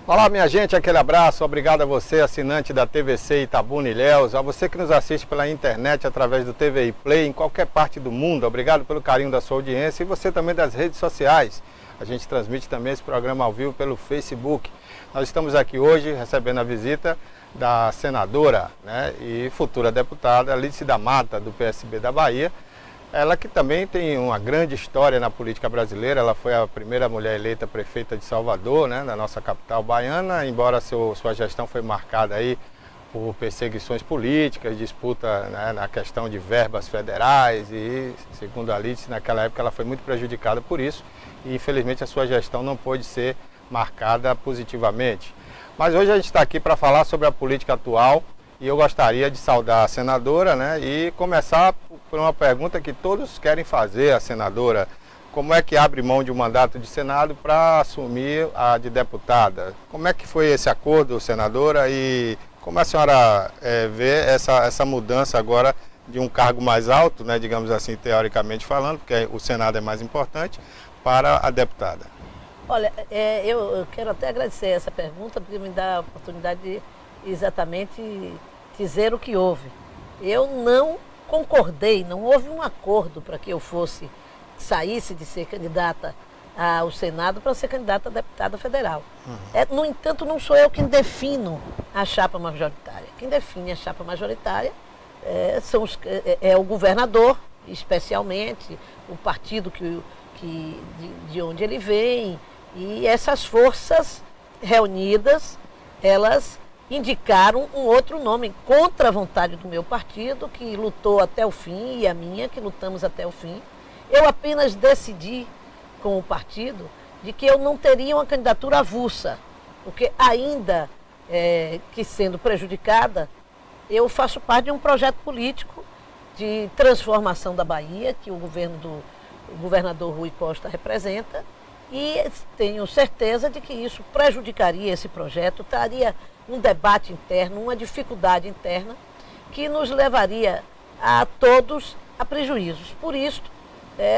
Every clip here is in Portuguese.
Olá minha gente, aquele abraço, obrigado a você, assinante da TVC Itabuna Ilhéus, a você que nos assiste pela internet através do TVI Play em qualquer parte do mundo, obrigado pelo carinho da sua audiência e você também das redes sociais. A gente transmite também esse programa ao vivo pelo Facebook. Nós estamos aqui hoje recebendo a visita da senadora, e futura deputada Alice da Mata, do PSB da Bahia. Ela que também tem uma grande história na política brasileira, ela foi a primeira mulher eleita prefeita de Salvador, na nossa capital baiana, embora sua gestão foi marcada aí por perseguições políticas, disputa na questão de verbas federais e, segundo a Alice, naquela época ela foi muito prejudicada por isso e infelizmente a sua gestão não pôde ser marcada positivamente. Mas hoje a gente está aqui para falar sobre a política atual e eu gostaria de saudar a senadora e começar por uma pergunta que todos querem fazer à senadora. Como é que abre mão de um mandato de Senado para assumir a de deputada? Como é que foi esse acordo, senadora? E como a senhora vê essa mudança agora de um cargo mais alto, digamos assim, teoricamente falando, porque o Senado é mais importante, para a deputada? Olha, eu quero até agradecer essa pergunta, porque me dá a oportunidade de exatamente dizer o que houve. Eu não concordei, não houve um acordo para que eu saísse de ser candidata ao Senado para ser candidata a deputada federal. No entanto, não sou eu quem defino a chapa majoritária. Quem define a chapa majoritária é o governador, especialmente, o partido de onde ele vem, e essas forças reunidas, elas indicaram um outro nome contra a vontade do meu partido, que lutou até o fim, e a minha, que lutamos até o fim. Eu apenas decidi com o partido de que eu não teria uma candidatura avulsa, porque ainda que sendo prejudicada, eu faço parte de um projeto político de transformação da Bahia, que o governador Rui Costa representa, e tenho certeza de que isso prejudicaria esse projeto, traria um debate interno, uma dificuldade interna, que nos levaria a todos a prejuízos. Por isso,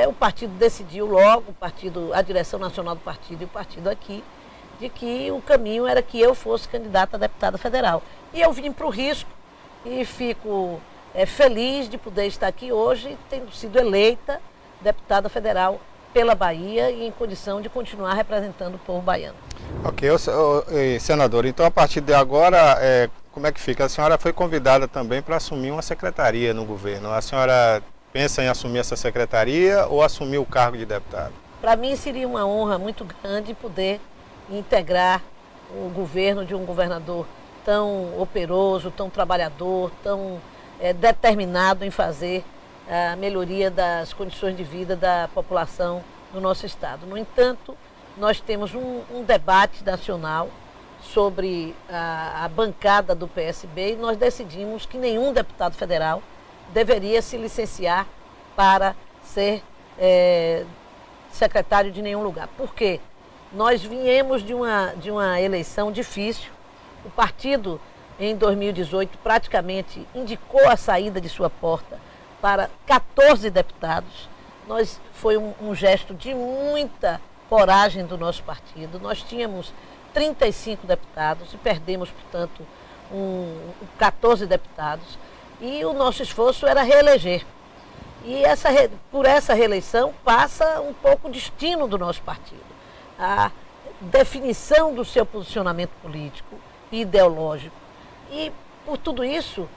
o partido decidiu logo, a direção nacional do partido e o partido aqui, de que o caminho era que eu fosse candidata a deputada federal. E eu vim para o risco e fico feliz de poder estar aqui hoje, tendo sido eleita deputada federal pela Bahia e em condição de continuar representando o povo baiano. Ok, senador, então a partir de agora, como é que fica? A senhora foi convidada também para assumir uma secretaria no governo. A senhora pensa em assumir essa secretaria ou assumir o cargo de deputada? Para mim seria uma honra muito grande poder integrar o governo de um governador tão operoso, tão trabalhador, tão determinado em fazer a melhoria das condições de vida da população do nosso estado. No entanto, nós temos um debate nacional sobre a bancada do PSB e nós decidimos que nenhum deputado federal deveria se licenciar para ser secretário de nenhum lugar. Por quê? Nós viemos de uma eleição difícil. O partido, em 2018, praticamente indicou a saída de sua porta para 14 deputados. Foi um gesto de muita coragem do nosso partido. Nós tínhamos 35 deputados e perdemos, portanto, 14 deputados. E o nosso esforço era reeleger. E por essa reeleição passa um pouco o destino do nosso partido. A definição do seu posicionamento político e ideológico. E por tudo isso,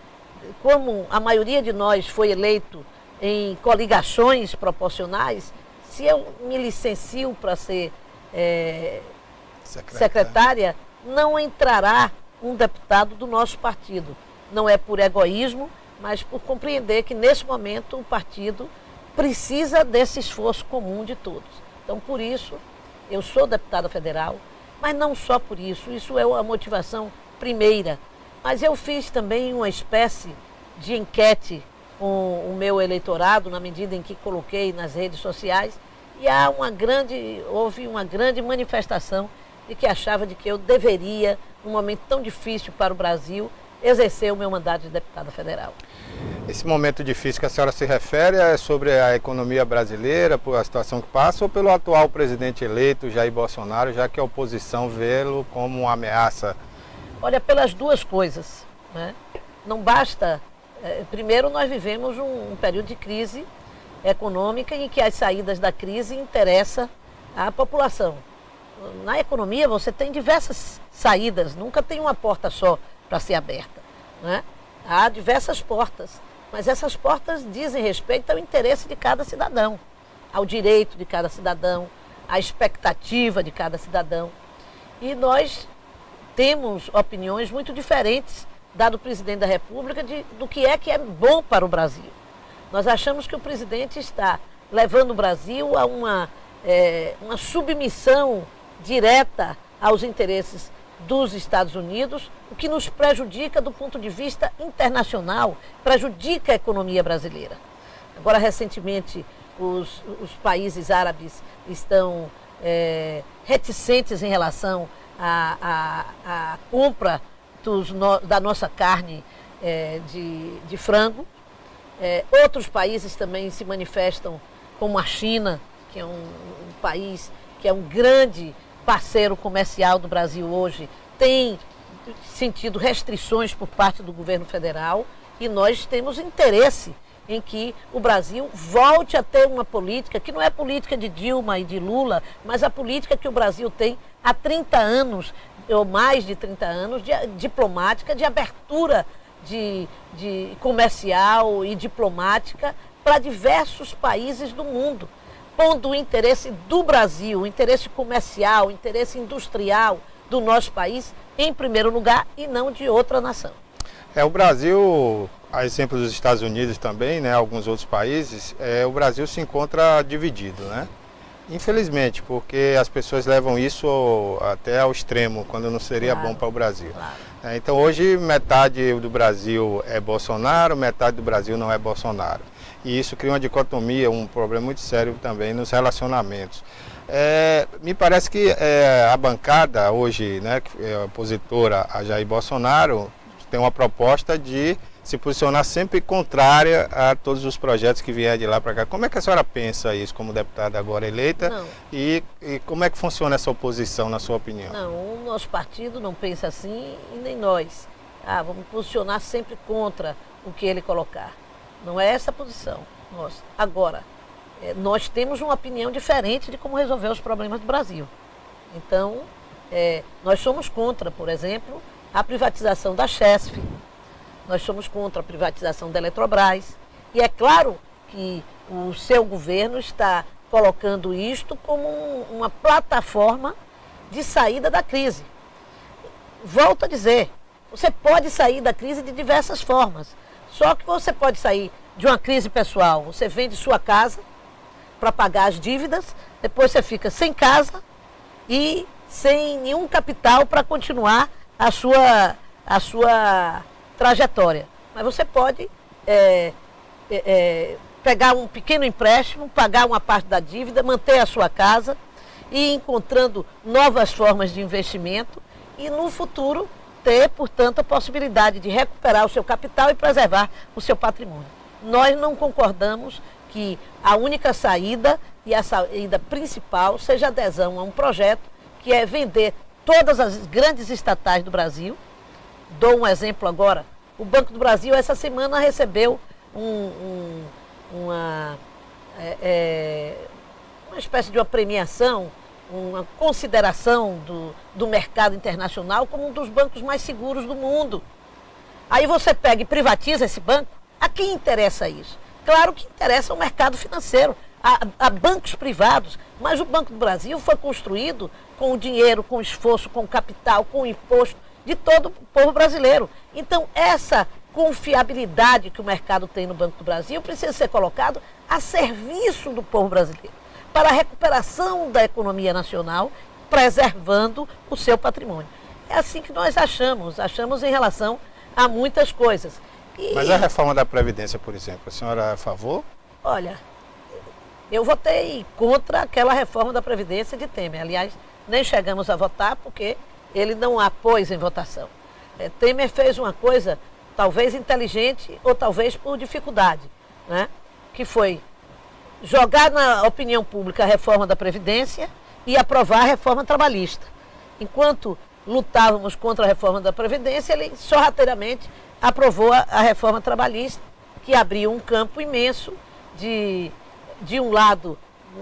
como a maioria de nós foi eleito em coligações proporcionais, se eu me licencio para ser secretária, não entrará um deputado do nosso partido. Não é por egoísmo, mas por compreender que nesse momento o partido precisa desse esforço comum de todos. Então, por isso, eu sou deputada federal, mas não só por isso, isso é a motivação primeira. Mas eu fiz também uma espécie de enquete com o meu eleitorado, na medida em que coloquei nas redes sociais, e houve uma grande manifestação de que achava de que eu deveria, num momento tão difícil para o Brasil, exercer o meu mandato de deputada federal. Esse momento difícil que a senhora se refere é sobre a economia brasileira, por a situação que passa, ou pelo atual presidente eleito, Jair Bolsonaro, já que a oposição vê-lo como uma ameaça? Olha, pelas duas coisas, né? Não basta... primeiro, nós vivemos um período de crise econômica em que as saídas da crise interessam à população. Na economia, você tem diversas saídas, nunca tem uma porta só para ser aberta, né? Há diversas portas, mas essas portas dizem respeito ao interesse de cada cidadão, ao direito de cada cidadão, à expectativa de cada cidadão. E nós temos opiniões muito diferentes do presidente da República do que é bom para o Brasil. Nós achamos que o presidente está levando o Brasil a uma submissão direta aos interesses dos Estados Unidos, o que nos prejudica do ponto de vista internacional, prejudica a economia brasileira. Agora, recentemente, os países árabes estão reticentes em relação à compra da nossa carne de frango. Outros países também se manifestam, como a China, que é um país que é um grande parceiro comercial do Brasil hoje, tem sentido restrições por parte do governo federal, e nós temos interesse em que o Brasil volte a ter uma política, que não é política de Dilma e de Lula, mas a política que o Brasil tem há 30 anos, ou mais de 30 anos, diplomática, de abertura de comercial e diplomática para diversos países do mundo, pondo o interesse do Brasil, o interesse comercial, o interesse industrial do nosso país em primeiro lugar e não de outra nação. O Brasil, a exemplo dos Estados Unidos também, né, alguns outros países, o Brasil se encontra dividido, né? Infelizmente, porque as pessoas levam isso até ao extremo, quando não seria bom para o Brasil. Claro. Então hoje metade do Brasil é Bolsonaro, metade do Brasil não é Bolsonaro. E isso cria uma dicotomia, um problema muito sério também nos relacionamentos. Me parece que a bancada hoje, né, que é opositora a Jair Bolsonaro, tem uma proposta de se posicionar sempre contrária a todos os projetos que vierem de lá para cá. Como é que a senhora pensa isso como deputada agora eleita? E como é que funciona essa oposição, na sua opinião? Não, o nosso partido não pensa assim e nem nós. Vamos posicionar sempre contra o que ele colocar. Não é essa a posição nossa. Agora, nós temos uma opinião diferente de como resolver os problemas do Brasil. Então, nós somos contra, por exemplo, a privatização da Chesf. Nós somos contra a privatização da Eletrobras. E é claro que o seu governo está colocando isto como uma plataforma de saída da crise. Volto a dizer, você pode sair da crise de diversas formas. Só que você pode sair de uma crise pessoal. Você vende sua casa para pagar as dívidas, depois você fica sem casa e sem nenhum capital para continuar a sua trajetória. Mas você pode pegar um pequeno empréstimo, pagar uma parte da dívida, manter a sua casa e ir encontrando novas formas de investimento e no futuro ter, portanto, a possibilidade de recuperar o seu capital e preservar o seu patrimônio. Nós não concordamos que a única saída e a saída principal seja a adesão a um projeto que é vender todas as grandes estatais do Brasil. Dou um exemplo agora. O Banco do Brasil, essa semana, recebeu uma espécie de uma premiação, uma consideração do mercado internacional como um dos bancos mais seguros do mundo. Aí você pega e privatiza esse banco. A quem interessa isso? Claro que interessa ao mercado financeiro, a bancos privados, mas o Banco do Brasil foi construído com o dinheiro, com o esforço, com o capital, com o imposto de todo o povo brasileiro. Então, essa confiabilidade que o mercado tem no Banco do Brasil precisa ser colocado a serviço do povo brasileiro, para a recuperação da economia nacional, preservando o seu patrimônio. É assim que nós achamos em relação a muitas coisas. Mas a reforma da Previdência, por exemplo, a senhora é a favor? Olha, eu votei contra aquela reforma da Previdência de Temer. Aliás, nem chegamos a votar porque ele não a pôs em votação. Temer fez uma coisa talvez inteligente ou talvez por dificuldade, né? Que foi jogar na opinião pública a reforma da Previdência e aprovar a reforma trabalhista. Enquanto lutávamos contra a reforma da Previdência, ele sorrateiramente aprovou a reforma trabalhista, que abriu um campo imenso de um lado,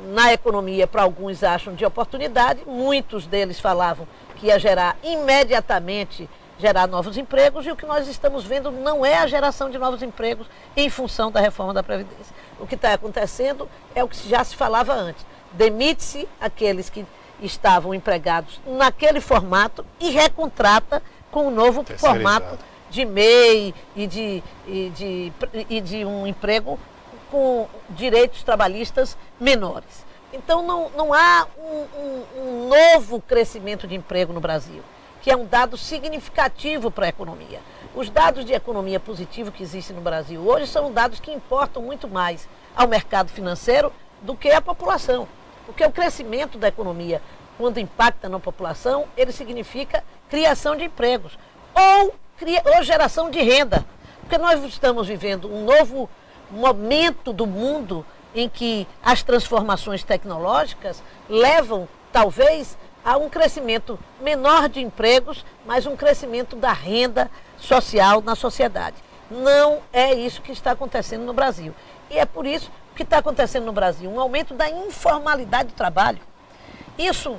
na economia, para alguns acham de oportunidade, muitos deles falavam que ia imediatamente gerar novos empregos, e o que nós estamos vendo não é a geração de novos empregos em função da reforma da Previdência. O que está acontecendo é o que já se falava antes. Demite-se aqueles que estavam empregados naquele formato e recontrata com um novo formato de MEI e de um emprego com direitos trabalhistas menores. Então não há um novo crescimento de emprego no Brasil, que é um dado significativo para a economia. Os dados de economia positiva que existem no Brasil hoje são dados que importam muito mais ao mercado financeiro do que à população. Porque o crescimento da economia, quando impacta na população, ele significa criação de empregos ou geração de renda. Porque nós estamos vivendo um novo momento do mundo em que as transformações tecnológicas levam, talvez, a um crescimento menor de empregos, mas um crescimento da renda social na sociedade. Não é isso que está acontecendo no Brasil. E é por isso que está acontecendo no Brasil um aumento da informalidade do trabalho. Isso,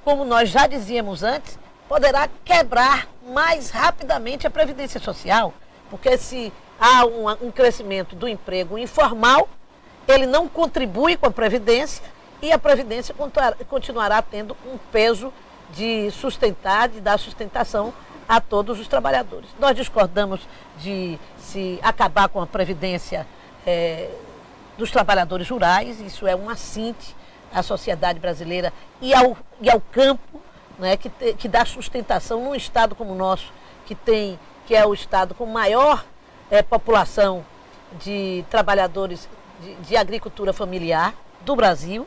como nós já dizíamos antes, poderá quebrar mais rapidamente a Previdência Social, porque se há um crescimento do emprego informal, ele não contribui com a Previdência e a Previdência continuará tendo um peso de sustentar, de dar sustentação a todos os trabalhadores. Nós discordamos de se acabar com a Previdência dos trabalhadores rurais, isso é um assinte à sociedade brasileira e ao campo, né, que dá sustentação num estado como o nosso, que é o estado com maior população de trabalhadores de agricultura familiar do Brasil,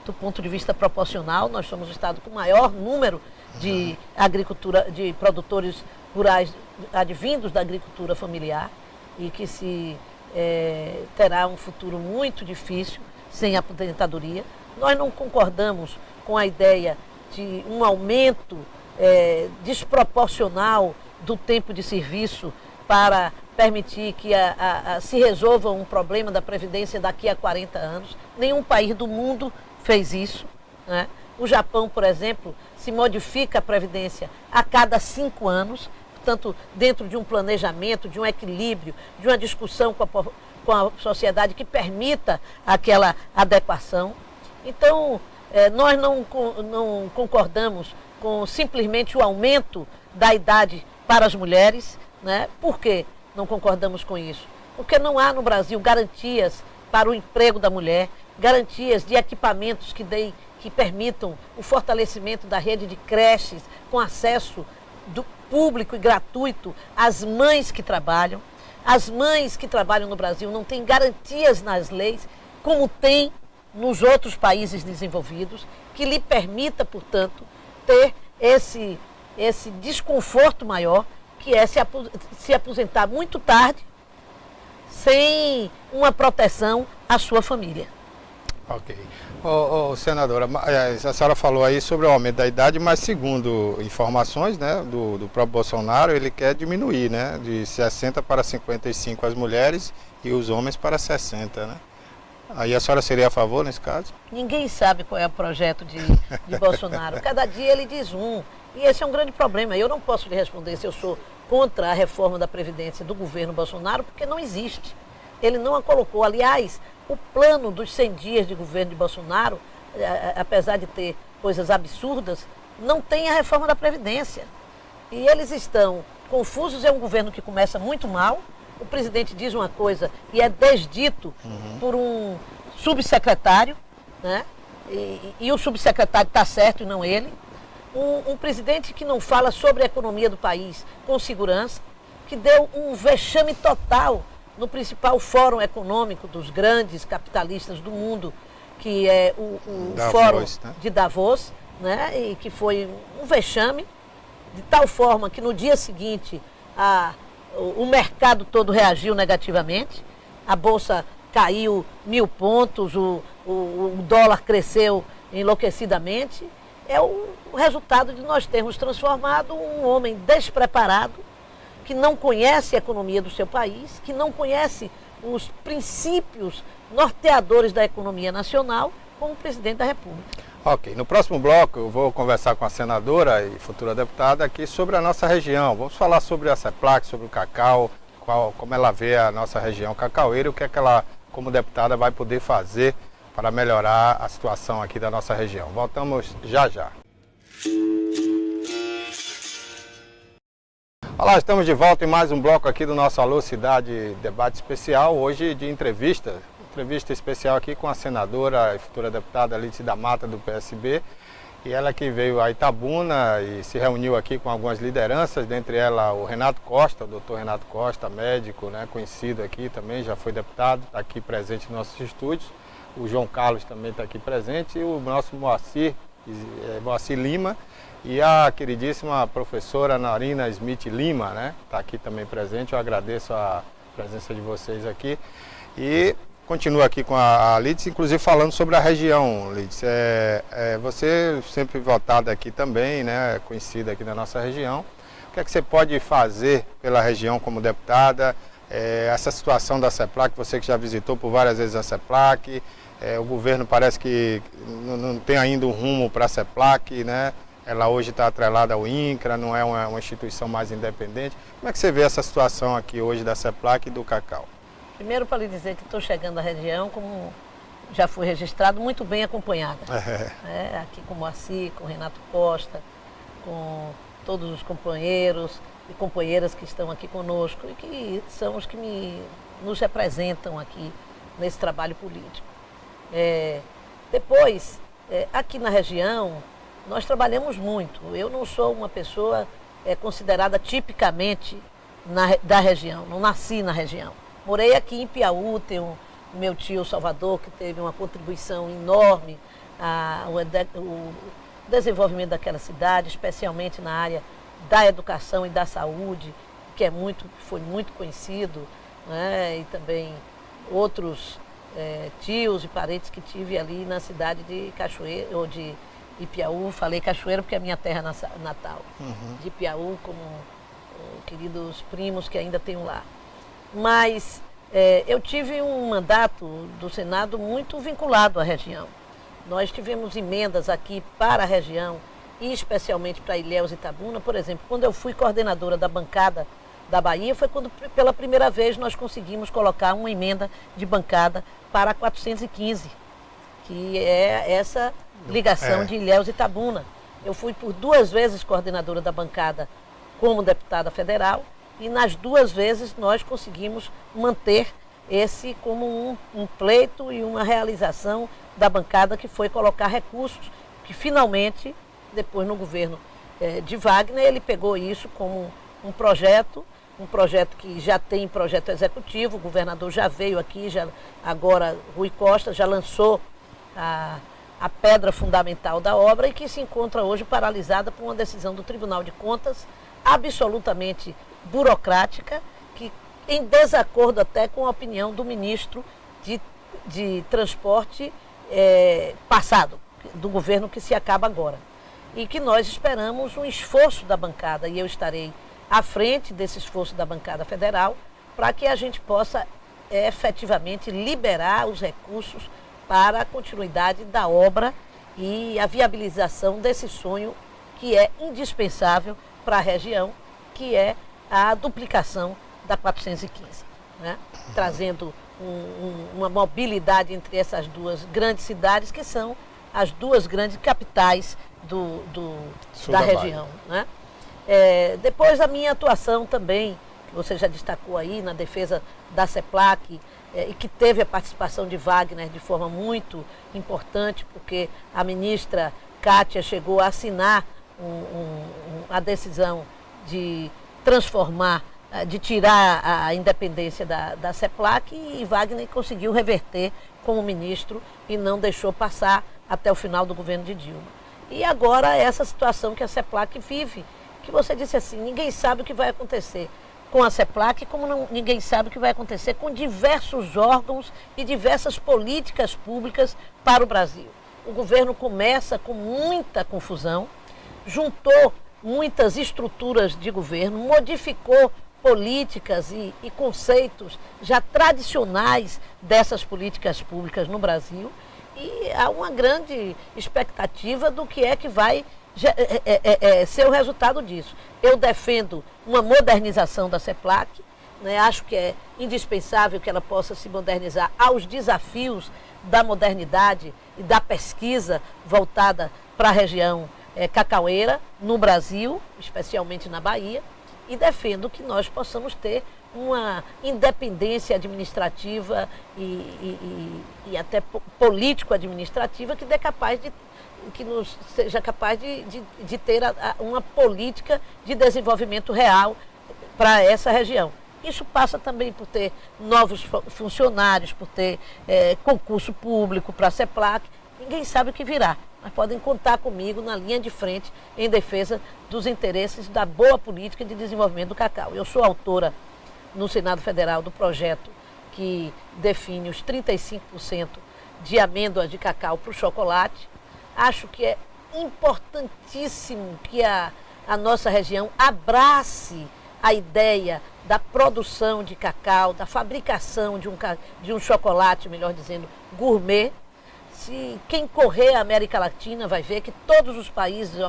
do ponto de vista proporcional. Nós somos o estado com maior número de de produtores rurais advindos da agricultura familiar e que terá um futuro muito difícil sem aposentadoria. Nós não concordamos com a ideia de um aumento desproporcional do tempo de serviço para permitir que se resolva um problema da Previdência daqui a 40 anos. Nenhum país do mundo fez isso, né? O Japão, por exemplo, se modifica a Previdência a cada 5 anos, portanto, dentro de um planejamento, de um equilíbrio, de uma discussão com a sociedade que permita aquela adequação. Então, nós não concordamos com simplesmente o aumento da idade para as mulheres, né? Por quê? Não concordamos com isso? Porque não há no Brasil garantias para o emprego da mulher, garantias de equipamentos que permitam o fortalecimento da rede de creches com acesso do público e gratuito às mães que trabalham. As mães que trabalham no Brasil não têm garantias nas leis, como tem nos outros países desenvolvidos, que lhe permita, portanto, ter esse desconforto maior, que é se aposentar muito tarde, sem uma proteção à sua família. Ok. Senadora, a senhora falou aí sobre o aumento da idade, mas segundo informações, né, do próprio Bolsonaro, ele quer diminuir, né, de 60 para 55 as mulheres e os homens para 60, né? Aí a senhora seria a favor nesse caso? Ninguém sabe qual é o projeto de Bolsonaro. Cada dia ele diz um. E esse é um grande problema. Eu não posso lhe responder se eu sou contra a reforma da Previdência do governo Bolsonaro, porque não existe. Ele não a colocou. Aliás, o plano dos 100 dias de governo de Bolsonaro, apesar de ter coisas absurdas, não tem a reforma da Previdência. E eles estão confusos. É um governo que começa muito mal. O presidente diz uma coisa e é desdito por um subsecretário, né? e o subsecretário está certo e não ele. Um presidente que não fala sobre a economia do país com segurança, que deu um vexame total no principal fórum econômico dos grandes capitalistas do mundo, que é o Davos, Fórum né? de Davos, né? E que foi um vexame, de tal forma que no dia seguinte o mercado todo reagiu negativamente, a Bolsa caiu 1.000 pontos, o dólar cresceu enlouquecidamente. É o resultado de nós termos transformado um homem despreparado, que não conhece a economia do seu país, que não conhece os princípios norteadores da economia nacional, como presidente da República. Ok, no próximo bloco eu vou conversar com a senadora e futura deputada aqui sobre a nossa região. Vamos falar sobre a CEPLAC, sobre o cacau, como ela vê a nossa região cacaueira e o que é que ela, como deputada, vai poder fazer para melhorar a situação aqui da nossa região. Voltamos já já. Olá, estamos de volta em mais um bloco aqui do nosso Alô Cidade Debate Especial, hoje de entrevista especial aqui com a senadora e futura deputada Lídice da Mata, do PSB, e ela que veio a Itabuna e se reuniu aqui com algumas lideranças, dentre elas o Renato Costa, o doutor Renato Costa, médico, né, conhecido aqui também, já foi deputado, está aqui presente nos nossos estúdios, o João Carlos também está aqui presente, e o nosso Moacir Lima, e a queridíssima professora Narina Smith Lima, né? Está aqui também presente, eu agradeço a presença de vocês aqui. E continuo aqui com a Lídice, inclusive falando sobre a região, Lídice. Você sempre votada aqui também, né? Conhecida aqui na nossa região. O que é que você pode fazer pela região como deputada? Essa situação da CEPLAC, você que já visitou por várias vezes a CEPLAC, o governo parece que não tem ainda um rumo para a CEPLAC, né? Ela hoje está atrelada ao INCRA, não é uma instituição mais independente. Como é que você vê essa situação aqui hoje da CEPLAC e do cacau? Primeiro, para lhe dizer que estou chegando à região, como já fui registrado, muito bem acompanhada. Aqui com o Moacir, com o Renato Costa, com todos os companheiros e companheiras que estão aqui conosco e que são os que nos representam aqui nesse trabalho político. Depois, aqui na região, nós trabalhamos muito. Eu não sou uma pessoa considerada tipicamente da região, não nasci na região. Morei aqui em Piauí, tem o meu tio Salvador, que teve uma contribuição enorme ao desenvolvimento daquela cidade, especialmente na área da educação e da saúde, que foi muito conhecido, né? E também outros tios e parentes que tive ali na cidade de Cachoeira, ou de Ipiaú. Falei Cachoeira porque é a minha terra natal. De Ipiaú, como queridos primos que ainda tenho lá. Mas eu tive um mandato do Senado muito vinculado à região. Nós tivemos emendas aqui para a região, e especialmente para Ilhéus e Itabuna. Por exemplo, quando eu fui coordenadora da bancada da Bahia, foi quando pela primeira vez nós conseguimos colocar uma emenda de bancada para a 415, que é essa ligação de Ilhéus e Itabuna. Eu fui por 2 vezes coordenadora da bancada como deputada federal, e nas 2 vezes nós conseguimos manter esse como um pleito e uma realização da bancada, que foi colocar recursos, que finalmente, depois no governo de Wagner, ele pegou isso como um projeto que já tem projeto executivo. O governador já veio aqui, agora Rui Costa já lançou a pedra fundamental da obra, e que se encontra hoje paralisada por uma decisão do Tribunal de Contas absolutamente burocrática, que em desacordo até com a opinião do ministro de Transporte passado, do governo que se acaba agora. E que nós esperamos um esforço da bancada, e eu estarei à frente desse esforço da bancada federal, para que a gente possa efetivamente liberar os recursos para a continuidade da obra e a viabilização desse sonho que é indispensável para a região, que é a duplicação da 415, né? Trazendo uma mobilidade entre essas 2 grandes cidades, que são as 2 grandes capitais da região, né? Depois a minha atuação também, que você já destacou aí, na defesa da CEPLAC, e que teve a participação de Wagner de forma muito importante, porque a ministra Kátia chegou a assinar a decisão de transformar, de tirar a independência da CEPLAC, e Wagner conseguiu reverter como ministro e não deixou passar até o final do governo de Dilma. E agora essa situação que a CEPLAC vive, que você disse assim, ninguém sabe o que vai acontecer com a CEPLAC, como ninguém sabe o que vai acontecer com diversos órgãos e diversas políticas públicas para o Brasil. O governo começa com muita confusão, juntou muitas estruturas de governo, modificou políticas e conceitos já tradicionais dessas políticas públicas no Brasil, e há uma grande expectativa do que é que vai ser o resultado disso. Eu defendo uma modernização da CEPLAC, né? Acho que é indispensável que ela possa se modernizar aos desafios da modernidade e da pesquisa voltada para a região cacaueira no Brasil, especialmente na Bahia, e defendo que nós possamos ter uma independência administrativa e até político-administrativa que seja capaz de ter uma política de desenvolvimento real para essa região. Isso passa também por ter novos funcionários, por ter concurso público para a CEPLAC. Ninguém sabe o que virá, mas podem contar comigo na linha de frente em defesa dos interesses da boa política de desenvolvimento do cacau. Eu sou autora no Senado Federal do projeto que define os 35% de amêndoas de cacau para o chocolate. Acho que é importantíssimo que a nossa região abrace a ideia da produção de cacau, da fabricação de um chocolate, melhor dizendo, gourmet. Se quem correr a América Latina vai ver que todos os países,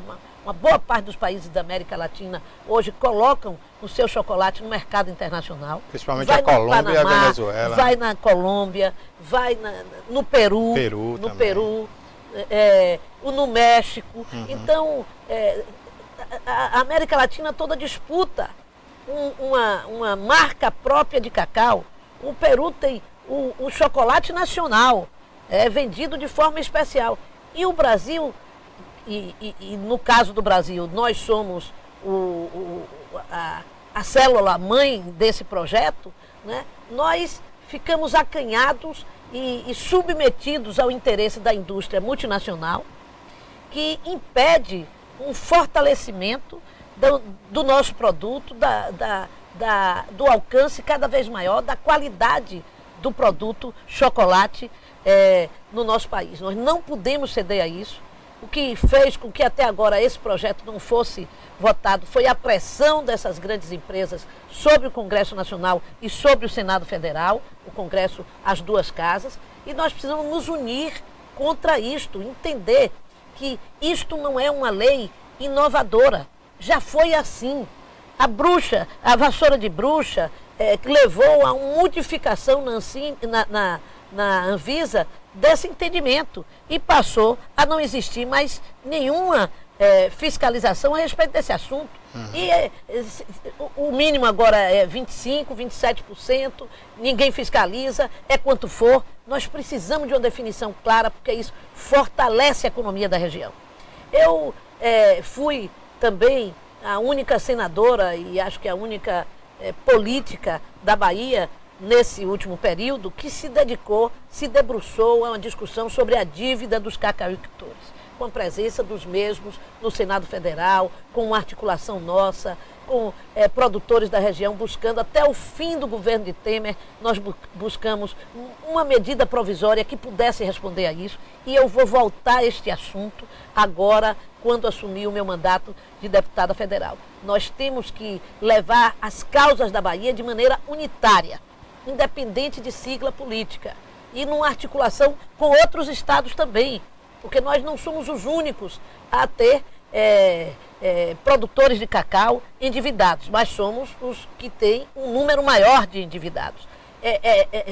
uma boa parte dos países da América Latina hoje colocam o seu chocolate no mercado internacional. Principalmente a Colômbia e a Venezuela. Vai na Colômbia, vai no Peru, no México. Uhum. Então, a América Latina toda disputa uma marca própria de cacau. O Peru tem o chocolate nacional, vendido de forma especial. E o Brasil, e no caso do Brasil, nós somos a célula-mãe desse projeto, né? Nós ficamos acanhados e submetidos ao interesse da indústria multinacional, que impede um fortalecimento do nosso produto, do alcance cada vez maior, da qualidade do produto chocolate no nosso país. Nós não podemos ceder a isso. O que fez com que até agora esse projeto não fosse votado foi a pressão dessas grandes empresas sobre o Congresso Nacional e sobre o Senado Federal, o Congresso, as duas casas, e nós precisamos nos unir contra isto, entender que isto não é uma lei inovadora, já foi assim. A vassoura de bruxa, que levou a uma modificação na Anvisa desse entendimento e passou a não existir mais nenhuma fiscalização a respeito desse assunto. Uhum. E o mínimo agora é 25%, 27%, ninguém fiscaliza, é quanto for. Nós precisamos de uma definição clara, porque isso fortalece a economia da região. Eu fui também a única senadora e acho que a única política da Bahia nesse último período que se debruçou a uma discussão sobre a dívida dos cacauicultores, com a presença dos mesmos no Senado Federal, com uma articulação nossa, com produtores da região buscando, até o fim do governo de Temer, nós buscamos uma medida provisória que pudesse responder a isso, e eu vou voltar a este assunto agora, quando assumir o meu mandato de deputada federal. Nós temos que levar as causas da Bahia de maneira unitária, independente de sigla política, e numa articulação com outros estados também, porque nós não somos os únicos a ter produtores de cacau endividados, mas somos os que têm um número maior de endividados.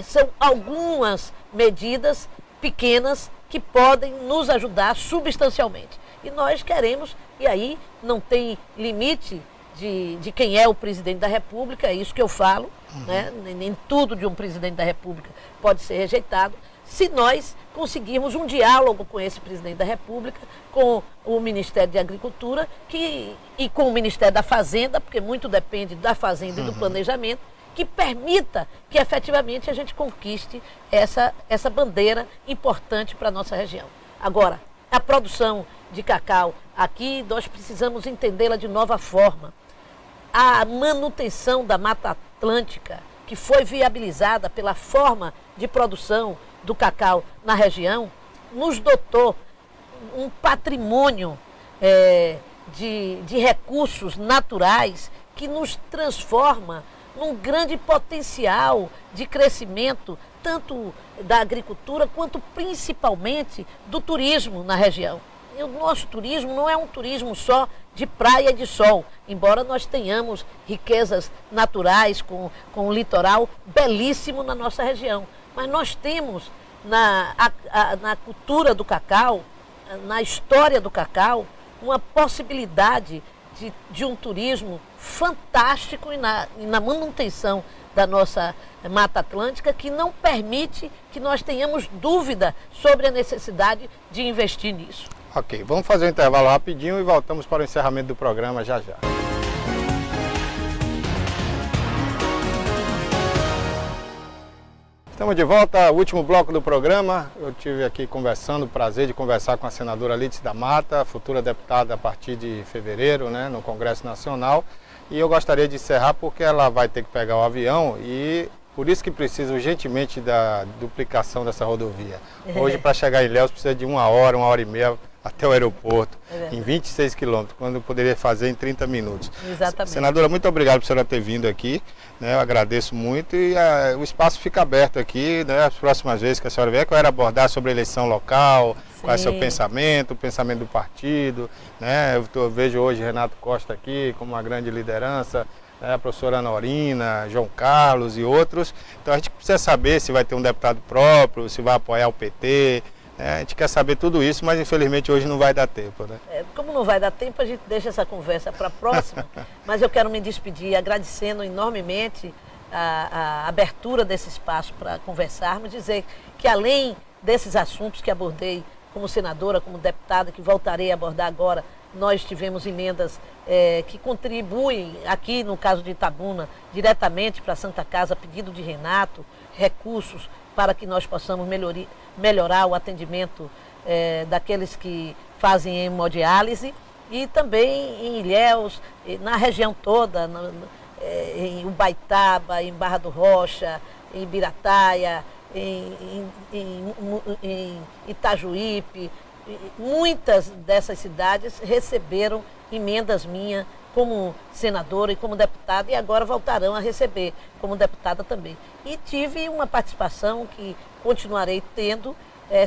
São algumas medidas pequenas que podem nos ajudar substancialmente. E nós queremos, e aí não tem limite de quem é o presidente da República, é isso que eu falo, né? Nem tudo de um presidente da República pode ser rejeitado, se nós conseguirmos um diálogo com esse presidente da República, com o Ministério de Agricultura e com o Ministério da Fazenda, porque muito depende da Fazenda e do planejamento, que permita que efetivamente a gente conquiste essa bandeira importante para a nossa região. Agora, a produção de cacau, aqui nós precisamos entendê-la de nova forma. A manutenção da Mata Atlântica, que foi viabilizada pela forma de produção do cacau na região, nos dotou um patrimônio de recursos naturais que nos transforma num grande potencial de crescimento, tanto da agricultura quanto principalmente do turismo na região. E o nosso turismo não é um turismo só de praia e de sol, embora nós tenhamos riquezas naturais com um litoral belíssimo na nossa região. Mas nós temos na cultura do cacau, na história do cacau, uma possibilidade de um turismo fantástico e na manutenção da nossa Mata Atlântica, que não permite que nós tenhamos dúvida sobre a necessidade de investir nisso. Ok, vamos fazer um intervalo rapidinho e voltamos para o encerramento do programa já já. Estamos de volta ao último bloco do programa. Eu tive aqui conversando, o prazer de conversar com a senadora Lídice da Mata, futura deputada a partir de fevereiro, né, no Congresso Nacional. E eu gostaria de encerrar porque ela vai ter que pegar o avião e por isso que precisa urgentemente da duplicação dessa rodovia. Hoje, para chegar em Ilhéus, precisa de 1 hora e meia até o aeroporto, em 26 quilômetros, quando eu poderia fazer em 30 minutos. Exatamente. Senadora, muito obrigado por a senhora ter vindo aqui, né? Eu agradeço muito e o espaço fica aberto aqui, né? As próximas vezes que a senhora vier, que eu era abordar sobre a eleição local, qual é o seu pensamento, o pensamento do partido, né? Eu vejo hoje Renato Costa aqui como uma grande liderança, né? A professora Norina, João Carlos e outros. Então a gente precisa saber se vai ter um deputado próprio, se vai apoiar o PT. A gente quer saber tudo isso, mas infelizmente hoje não vai dar tempo, né? Como não vai dar tempo, a gente deixa essa conversa para a próxima, mas eu quero me despedir agradecendo enormemente a abertura desse espaço para conversarmos, dizer que além desses assuntos que abordei como senadora, como deputada, que voltarei a abordar agora, nós tivemos emendas que contribuem, aqui no caso de Itabuna, diretamente para a Santa Casa, a pedido de Renato, recursos para que nós possamos melhorar o atendimento daqueles que fazem hemodiálise e também em Ilhéus, na região toda, em Ubaitaba, em Barra do Rocha, em Ibirataia, em Itajuípe. Muitas dessas cidades receberam emendas minhas como senadora e como deputada, e agora voltarão a receber como deputada também. E tive uma participação que continuarei tendo,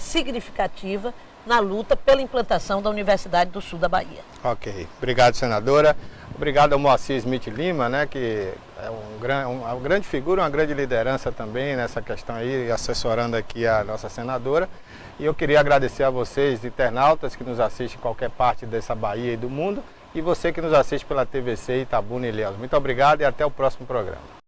significativa, na luta pela implantação da Universidade do Sul da Bahia. Ok, obrigado, senadora. Obrigado ao Moacir Smith Lima, né, que é uma grande figura, uma grande liderança também nessa questão aí, assessorando aqui a nossa senadora. E eu queria agradecer a vocês, internautas, que nos assistem em qualquer parte dessa Bahia e do mundo, e você que nos assiste pela TVC Itabuna e Ilhéus. Muito obrigado e até o próximo programa.